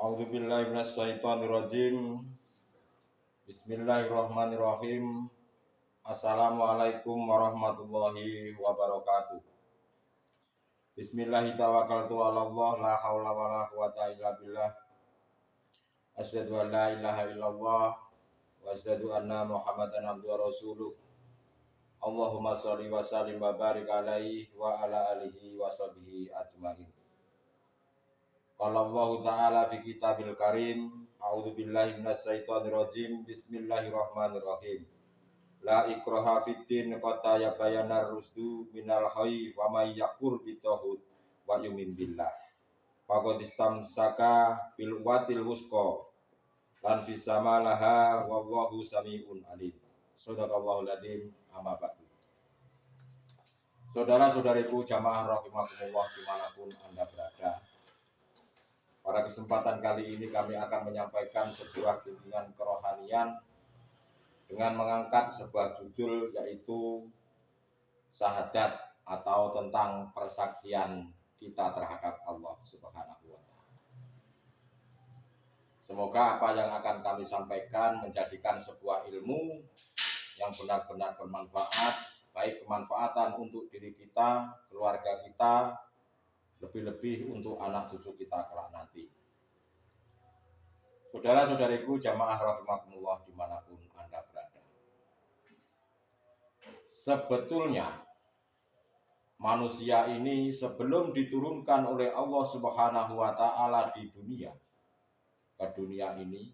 A'udzubillahi minasyaitonirrajim. Bismillahirrahmanirrahim. Assalamualaikum warahmatullahi wabarakatuh. Bismillahi tawakkaltu 'alallah la haula wala quwata illa billah. Asyhadu an la ilaha illallah wa asyhadu anna Muhammadan abduhu wa rasuluh. Allahumma shalli wa sallim wa barik alaihi wa ala alihi wa sahbihi ajmain. Qala Allah Ta'ala fi kitabil karim. A'udzu billahi minasyaitonir rajim. Bismillahirrahmanirrahim. La ikraha fiddin qad tabayyana rusdu minal ghayy wa may yakfur bitauhid wa yu'min billah faqad istamsaka bil watil wusqa lan fis samalaha wallahu samiun alim. Shadaqallahul adzim. Amma ba'du. Saudara-saudariku jamaah rahimakumullah dimanapun Anda berada, pada kesempatan kali ini kami akan menyampaikan sebuah bimbingan kerohanian dengan mengangkat sebuah judul, yaitu syahadat atau tentang persaksian kita terhadap Allah Subhanahu wa Ta'ala. Semoga apa yang akan kami sampaikan menjadikan sebuah ilmu yang benar-benar bermanfaat, baik kemanfaatan untuk diri kita, keluarga kita, lebih-lebih untuk anak cucu kita kelak nanti. Saudara-saudariku jamaah rahimakumullah dimanapun Anda berada, sebetulnya manusia ini sebelum diturunkan oleh Allah Subhanahu wa Ta'ala di dunia, ke dunia ini,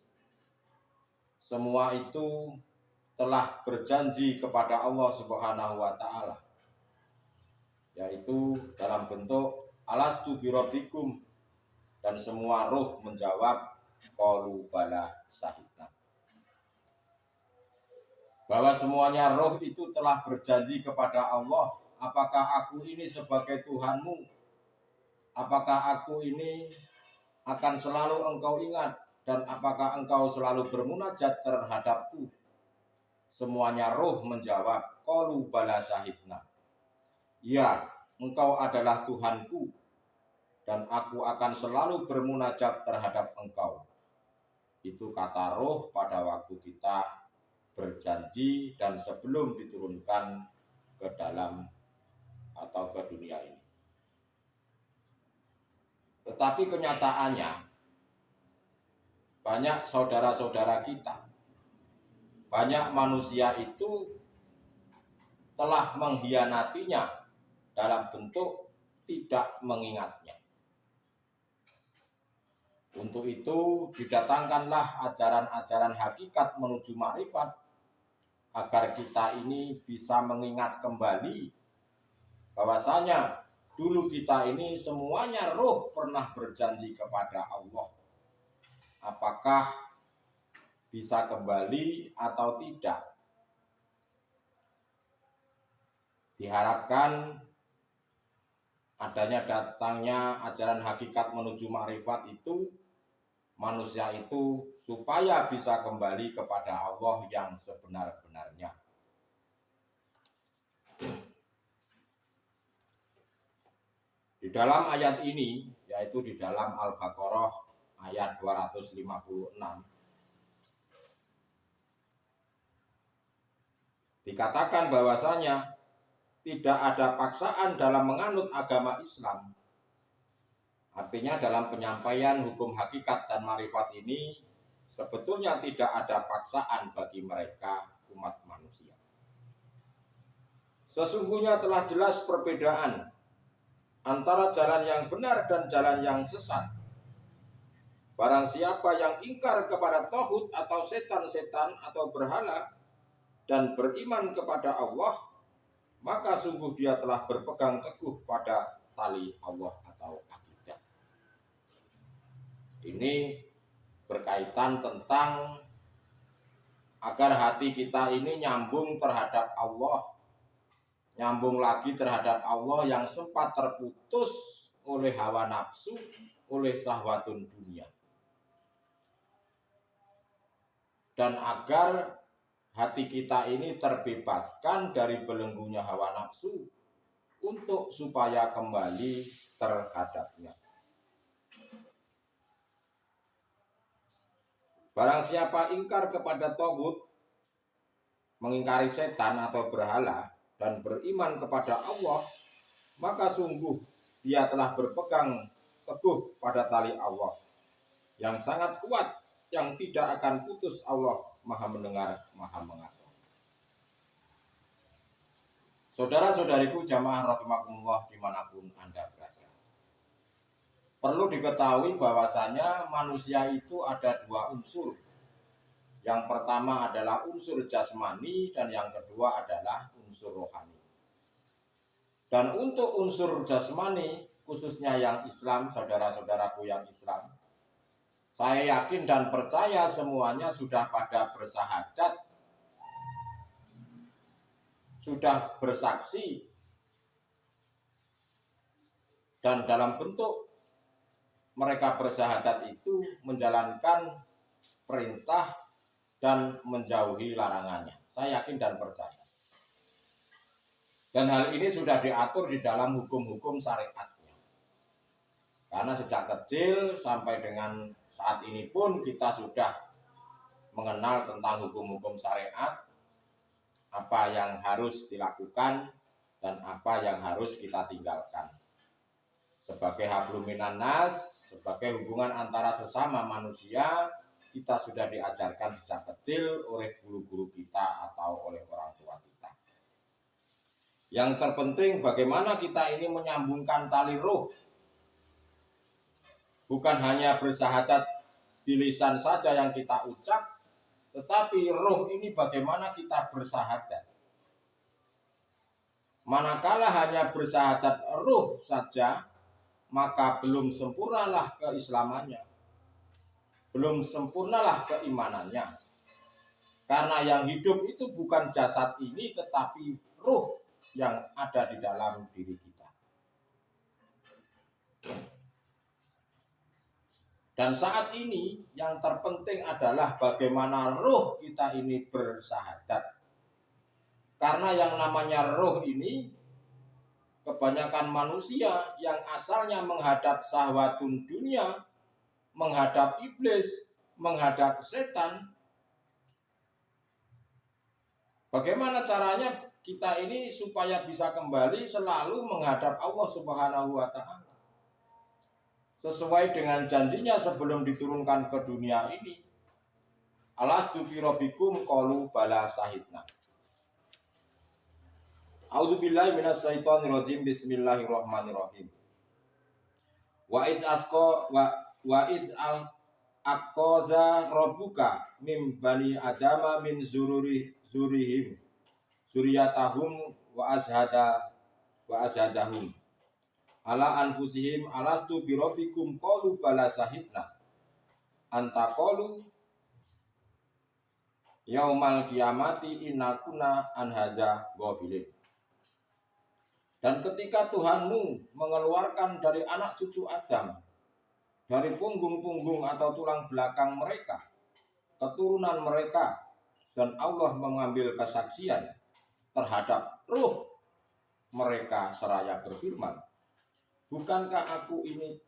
semua itu telah berjanji kepada Allah Subhanahu wa Ta'ala, yaitu dalam bentuk alastu birabbikum, dan semua ruh menjawab qalu bala syahidna, bahwa semuanya roh itu telah berjanji kepada Allah, apakah aku ini sebagai Tuhanmu, apakah aku ini akan selalu engkau ingat, dan apakah engkau selalu bermunajat terhadapku. Semuanya roh menjawab qalu bala syahidna, ya, engkau adalah Tuhanku dan aku akan selalu bermunajat terhadap engkau. Itu kata roh pada waktu kita berjanji dan sebelum diturunkan ke dalam atau ke dunia ini. Tetapi kenyataannya banyak saudara-saudara kita, banyak manusia itu telah mengkhianatinya dalam bentuk tidak mengingatnya. Untuk itu didatangkanlah ajaran-ajaran hakikat menuju makrifat, agar kita ini bisa mengingat kembali bahwasanya dulu kita ini semuanya roh pernah berjanji kepada Allah. Apakah bisa kembali atau tidak? Diharapkan adanya datangnya ajaran hakikat menuju makrifat itu, manusia itu supaya bisa kembali kepada Allah yang sebenar-benarnya. Di dalam ayat ini, yaitu di dalam Al-Baqarah ayat 256, dikatakan bahwasanya tidak ada paksaan dalam menganut agama Islam. Artinya dalam penyampaian hukum hakikat dan marifat ini sebetulnya tidak ada paksaan bagi mereka umat manusia. Sesungguhnya telah jelas perbedaan antara jalan yang benar dan jalan yang sesat. Barang siapa yang ingkar kepada tauhid atau setan-setan atau berhala dan beriman kepada Allah, maka sungguh dia telah berpegang teguh pada tali Allah atau akidah. Ini berkaitan tentang agar hati kita ini nyambung terhadap Allah, nyambung lagi terhadap Allah yang sempat terputus oleh hawa nafsu, oleh syahwatun dunia. Dan agar hati kita ini terbebaskan dari belenggunya hawa nafsu untuk supaya kembali terhadapnya. Barang siapa ingkar kepada tagut, mengingkari setan atau berhala, dan beriman kepada Allah, maka sungguh dia telah berpegang teguh pada tali Allah yang sangat kuat, yang tidak akan putus. Allah Maha mendengar, Maha mengetahui. Saudara-saudariku jamaah rahimakumullah dimanapun Anda berada, perlu diketahui bahwasanya manusia itu ada dua unsur. Yang pertama adalah unsur jasmani dan yang kedua adalah unsur rohani. Dan untuk unsur jasmani, khususnya yang Islam, saudara-saudaraku yang Islam, saya yakin dan percaya semuanya sudah pada bersahadat, sudah bersaksi, dan dalam bentuk mereka bersahadat itu menjalankan perintah dan menjauhi larangannya. Saya yakin dan percaya. Dan hal ini sudah diatur di dalam hukum-hukum syariatnya. Karena sejak kecil sampai dengan saat ini pun kita sudah mengenal tentang hukum-hukum syariat, apa yang harus dilakukan dan apa yang harus kita tinggalkan. Sebagai hablum minan nas, sebagai hubungan antara sesama manusia, kita sudah diajarkan sejak kecil oleh guru-guru kita atau oleh orang tua kita. Yang terpenting bagaimana kita ini menyambungkan tali ruh. Bukan hanya bersahadat di lisan saja yang kita ucap, tetapi ruh ini bagaimana kita bersahadat. Manakala hanya bersahadat ruh saja, maka belum sempurnalah keislamannya. Belum sempurnalah keimanannya. Karena yang hidup itu bukan jasad ini, tetapi ruh yang ada di dalam diri kita. Dan saat ini yang terpenting adalah bagaimana ruh kita ini bersahadat. Karena yang namanya ruh ini, kebanyakan manusia yang asalnya menghadap syahwatun dunia, menghadap iblis, menghadap setan. Bagaimana caranya kita ini supaya bisa kembali selalu menghadap Allah Subhanahu wa Ta'ala, sesuai dengan janjinya sebelum diturunkan ke dunia ini. Alastu bi rabbikum qalu bala syahidna. A'udzubillahi minasyaitonir rajim. Bismillahirrahmanirrahim. Wa iz aqaza rabbuka mim bani adama min zurihim suriyatahum wa azhadahum ala anfusihim alastu bi rabbikum qalu bala syahidna anta qalu yaumal qiyamati inna kunna an hadza ghafilin. Dan ketika Tuhanmu mengeluarkan dari anak cucu Adam, dari punggung-punggung atau tulang belakang mereka, keturunan mereka, dan Allah mengambil kesaksian terhadap ruh mereka seraya berfirman, bukankah aku ini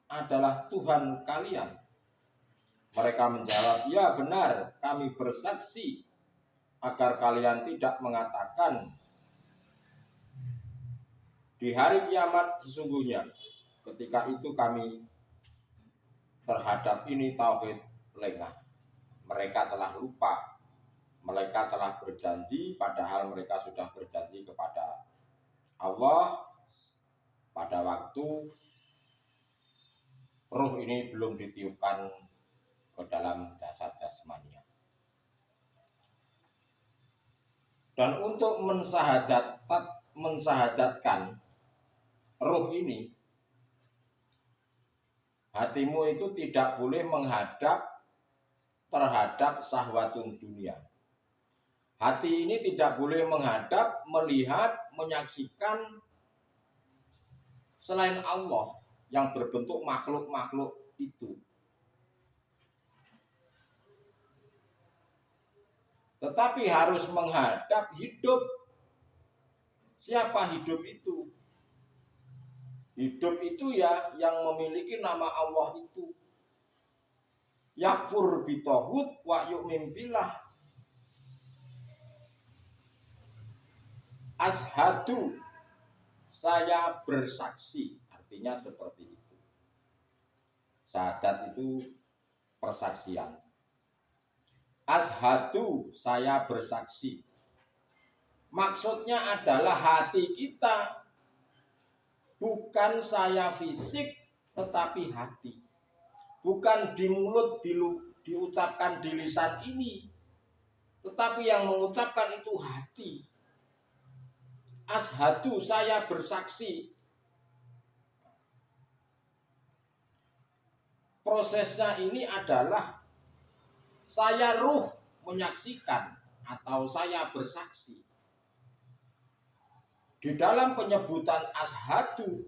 adalah Tuhan kalian? Mereka menjawab, ya benar, kami bersaksi agar kalian tidak mengatakan di hari kiamat sesungguhnya ketika itu kami terhadap ini tauhid lengah. Mereka telah lupa, mereka telah berjanji padahal mereka sudah berjanji kepada Allah pada waktu ruh ini belum ditiupkan ke dalam jasad jasmania. Dan untuk mensahadatkan ruh ini, hatimu itu tidak boleh menghadap terhadap syahwatun dunia. Hati ini tidak boleh menghadap, melihat, menyaksikan selain Allah yang berbentuk makhluk-makhluk itu. Tetapi harus menghadap hidup. Siapa hidup itu? Hidup itu ya yang memiliki nama Allah itu. yakfur bitohut wa yu'min billah. Ashadu, saya bersaksi, artinya seperti itu. Syahadat itu persaksian. Ashadu, saya bersaksi. Maksudnya adalah hati kita, bukan saya fisik, tetapi hati. Bukan di mulut diucapkan di lisan ini, tetapi yang mengucapkan itu hati. Ashadu, saya bersaksi. Prosesnya ini adalah saya ruh menyaksikan atau saya bersaksi. Di dalam penyebutan ashadu,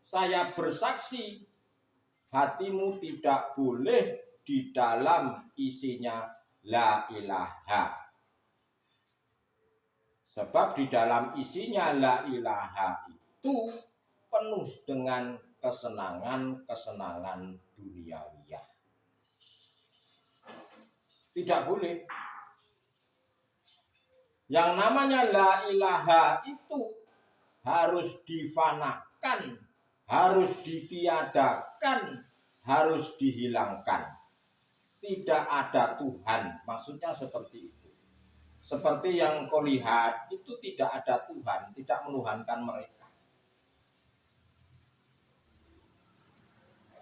saya bersaksi, hatimu tidak boleh di dalam isinya la ilaha. Sebab di dalam isinya la ilaha itu penuh dengan kesenangan-kesenangan duniawiyah. Tidak boleh. Yang namanya la ilaha itu harus difanakan, harus ditiadakan, harus dihilangkan. Tidak ada Tuhan, maksudnya seperti itu. Seperti yang kau lihat, itu tidak ada Tuhan, tidak menuhankan mereka.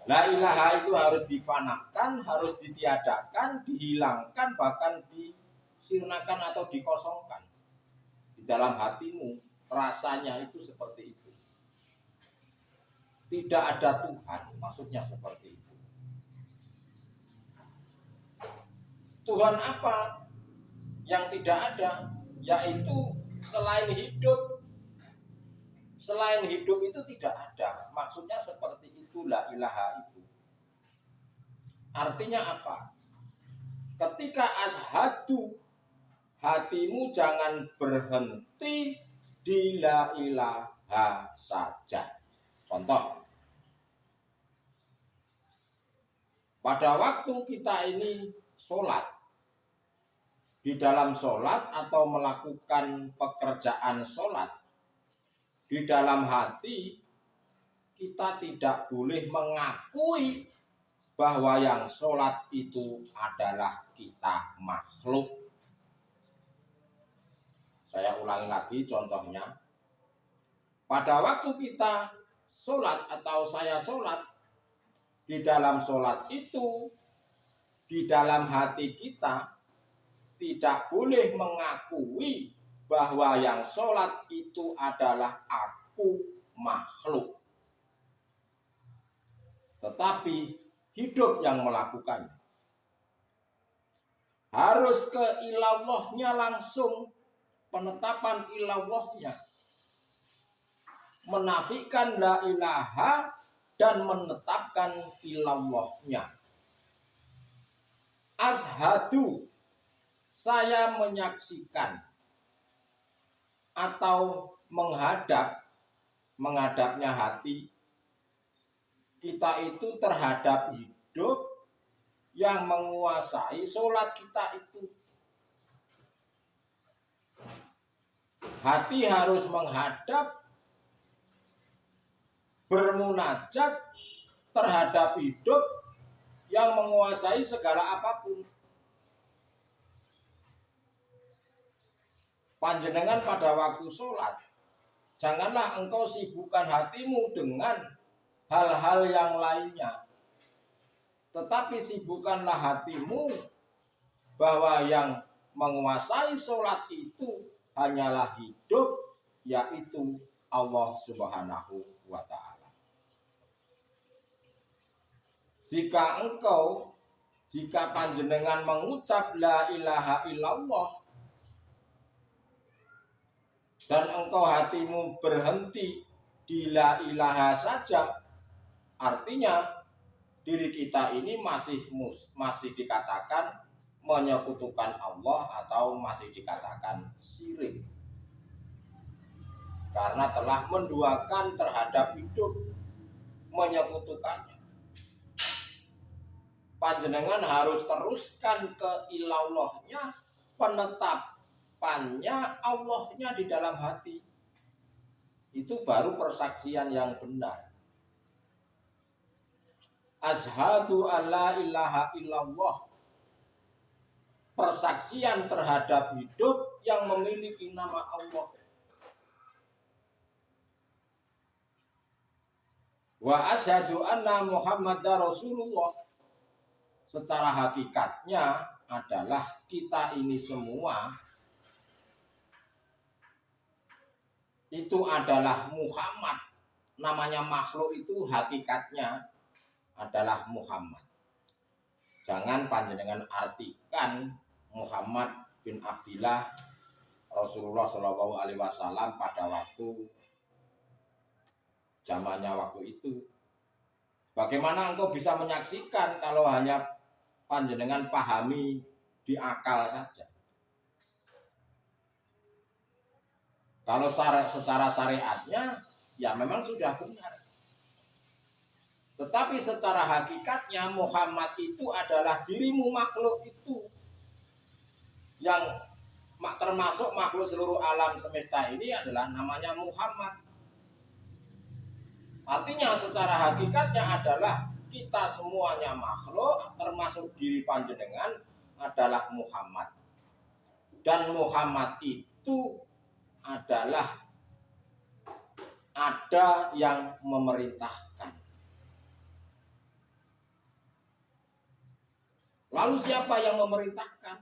La ilaha itu harus difanakan, harus ditiadakan, dihilangkan, bahkan disirnakan atau dikosongkan. Di dalam hatimu, rasanya itu seperti itu. Tidak ada Tuhan, maksudnya seperti itu. Tuhan apa yang tidak ada? Yaitu selain hidup. Selain hidup itu tidak ada. Maksudnya seperti itu la ilaha itu. Artinya apa? Ketika ashadu, hatimu jangan berhenti di la ilaha saja. Contoh, pada waktu kita ini sholat, di dalam sholat atau melakukan pekerjaan sholat, di dalam hati kita tidak boleh mengakui bahwa yang sholat itu adalah kita makhluk. Saya ulangi lagi contohnya. Pada waktu kita sholat atau saya sholat, di dalam sholat itu, di dalam hati kita tidak boleh mengakui bahwa yang sholat itu adalah aku makhluk. Tetapi hidup yang melakukannya. Harus ke ilallahnya langsung, penetapan ilallahnya. Menafikan la ilaha dan menetapkan ilallahnya. Ashadu, saya menyaksikan atau menghadapnya hati kita itu terhadap hidup yang menguasai sholat kita itu. Hati harus menghadap, bermunajat terhadap hidup yang menguasai segala apapun. Panjenengan pada waktu sholat, janganlah engkau sibukkan hatimu dengan hal-hal yang lainnya. Tetapi sibukkanlah hatimu bahwa yang menguasai sholat itu hanyalah hidup, yaitu Allah Subhanahu wa Ta'ala. Jika panjenengan mengucap la ilaha illallah dan engkau hatimu berhenti di la ilaha saja, artinya diri kita ini masih dikatakan menyekutukan Allah atau masih dikatakan syirik. Karena telah menduakan terhadap hidup, menyekutukannya. panjenengan harus teruskan ke ilallahnya, penetapannya Allahnya di dalam hati. Itu baru persaksian yang benar. Asyhadu alla ilaha illallah, persaksian terhadap hidup yang memiliki nama Allah. Wa asyhadu anna Muhammadar Rasulullah, secara hakikatnya adalah kita ini semua itu adalah Muhammad. Namanya makhluk itu hakikatnya adalah Muhammad. Jangan panjenengan artikan Muhammad bin Abdillah Rasulullah Shallallahu Alaihi Wasallam pada waktu zamannya waktu itu. Bagaimana engkau bisa menyaksikan kalau hanya panjenengan pahami di akal saja? Kalau secara syariatnya ya memang sudah benar. Tetapi secara hakikatnya Muhammad itu adalah dirimu, makhluk itu yang termasuk makhluk seluruh alam semesta ini adalah namanya Muhammad. Artinya secara hakikatnya adalah kita semuanya makhluk, termasuk diri panjenengan adalah Muhammad. Dan Muhammad itu adalah ada yang memerintahkan. Lalu siapa yang memerintahkan?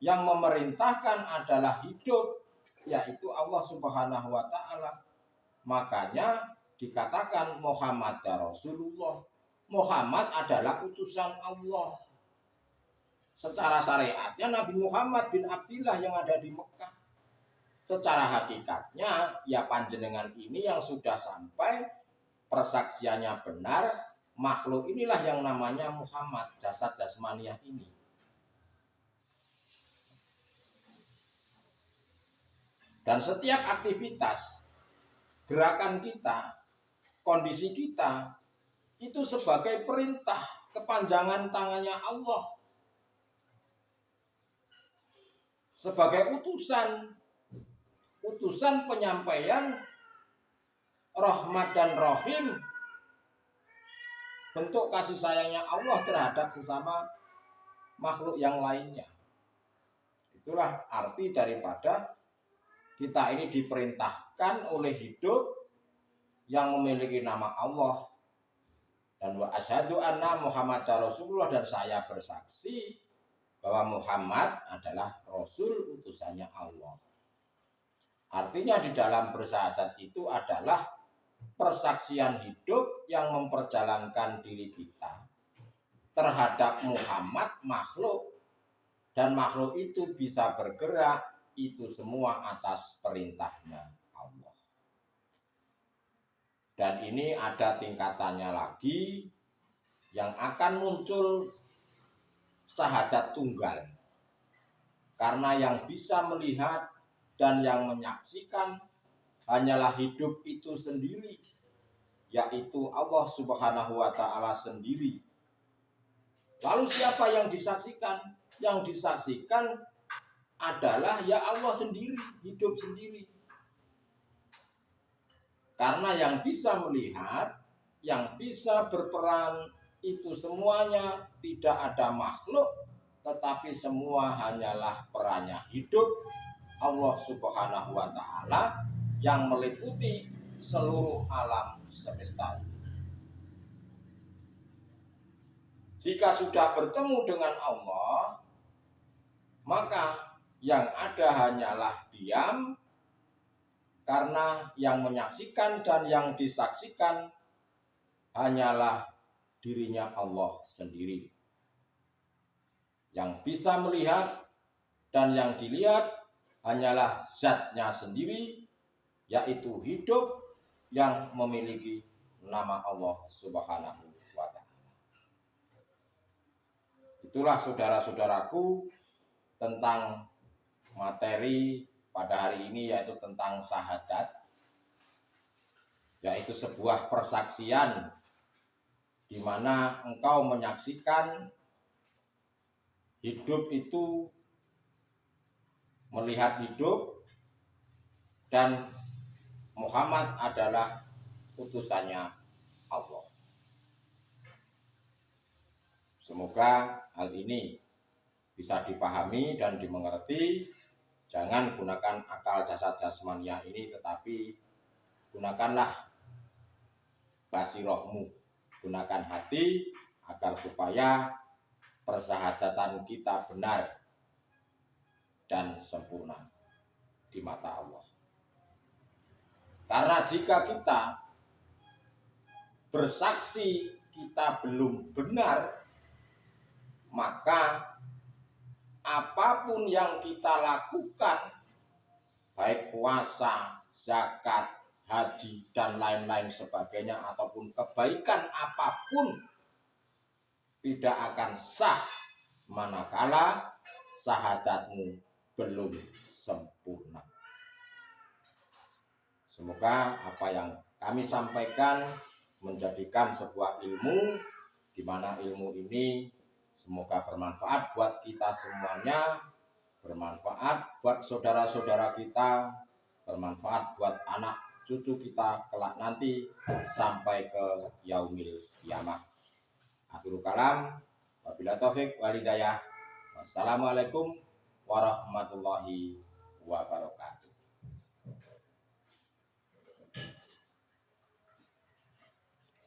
Yang memerintahkan adalah hidup, yaitu Allah Subhanahu wa Ta'ala. Makanya dikatakan Muhammad Rasulullah. Muhammad adalah utusan Allah. Secara syariatnya Nabi Muhammad bin Abdillah yang ada di Mekah. Secara hakikatnya ya panjenengan ini yang sudah sampai persaksiannya benar, makhluk inilah yang namanya Muhammad, jasad jasmaniah ini. Dan setiap aktivitas, gerakan kita, kondisi kita itu sebagai perintah kepanjangan tangannya Allah, sebagai utusan penyampaian rahmat dan rahim, bentuk kasih sayangnya Allah terhadap sesama makhluk yang lainnya. Itulah arti daripada kita ini diperintahkan oleh hidup yang memiliki nama Allah. Dan wa asyhadu anna Muhammadar Rasulullah, dan saya bersaksi bahwa Muhammad adalah Rasul utusannya Allah. Artinya di dalam bersyahadat itu adalah persaksian hidup yang memperjalankan diri kita terhadap Muhammad, makhluk, dan makhluk itu bisa bergerak itu semua atas perintahnya Allah. Dan ini ada tingkatannya lagi yang akan muncul syahadat tunggal. Karena yang bisa melihat dan yang menyaksikan hanyalah hidup itu sendiri, yaitu Allah Subhanahu wa Ta'ala sendiri. Lalu siapa yang disaksikan? Yang disaksikan adalah ya Allah sendiri, hidup sendiri. Karena yang bisa melihat, yang bisa berperan itu semuanya tidak ada makhluk, tetapi semua hanyalah perannya hidup Allah Subhanahu wa Ta'ala yang meliputi seluruh alam semesta. Jika sudah bertemu dengan Allah, maka yang ada hanyalah diam, karena yang menyaksikan dan yang disaksikan hanyalah dirinya Allah sendiri. Yang bisa melihat dan yang dilihat hanyalah zatnya sendiri, yaitu hidup yang memiliki nama Allah Subhanahu wa Ta'ala. Itulah saudara-saudaraku tentang materi pada hari ini, yaitu tentang syahadat, yaitu sebuah persaksian di mana engkau menyaksikan hidup itu melihat hidup dan Muhammad adalah utusannya Allah. Semoga hal ini bisa dipahami dan dimengerti. Jangan gunakan akal jasad jasmania ini, tetapi gunakanlah basirohmu, gunakan hati agar supaya persahabatan kita benar dan sempurna di mata Allah. Karena jika kita bersaksi kita belum benar, maka apapun yang kita lakukan, baik puasa, zakat, haji, dan lain-lain sebagainya, ataupun kebaikan apapun, tidak akan sah manakala syahadatmu belum sempurna. Semoga apa yang kami sampaikan menjadikan sebuah ilmu, di mana ilmu ini semoga bermanfaat buat kita semuanya, bermanfaat buat saudara-saudara kita, bermanfaat buat anak cucu kita kelak nanti sampai ke yaumil qiyamah. Akhirul kalam, wabillahi taufik wal hidayah. Wassalamualaikum warahmatullahi wabarakatuh.